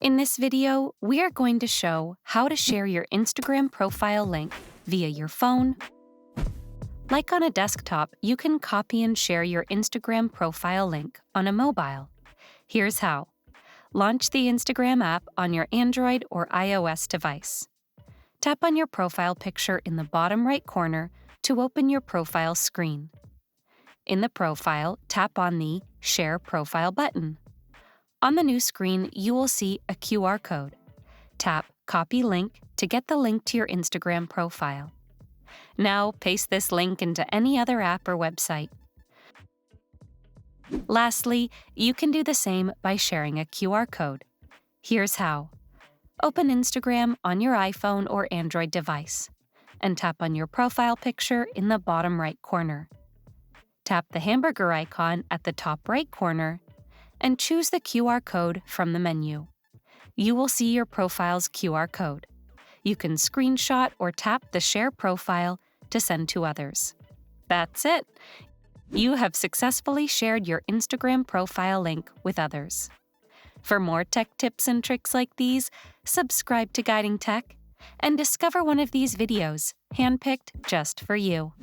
In this video, we are going to show how to share your Instagram profile link via your phone. Like on a desktop, you can copy and share your Instagram profile link on a mobile. Here's how. Launch the Instagram app on your Android or iOS device. Tap on your profile picture in the bottom right corner to open your profile screen. In the profile, tap on the Share Profile button. On the new screen, you will see a QR code. Tap Copy Link to get the link to your Instagram profile. Now, paste this link into any other app or website. Lastly, you can do the same by sharing a QR code. Here's how. Open Instagram on your iPhone or Android device, and tap on your profile picture in the bottom right corner. Tap the hamburger icon at the top right corner, and choose the QR code from the menu. You will see your profile's QR code. You can screenshot or tap the Share Profile to send to others. That's it! You have successfully shared your Instagram profile link with others. For more tech tips and tricks like these, subscribe to Guiding Tech and discover one of these videos handpicked just for you.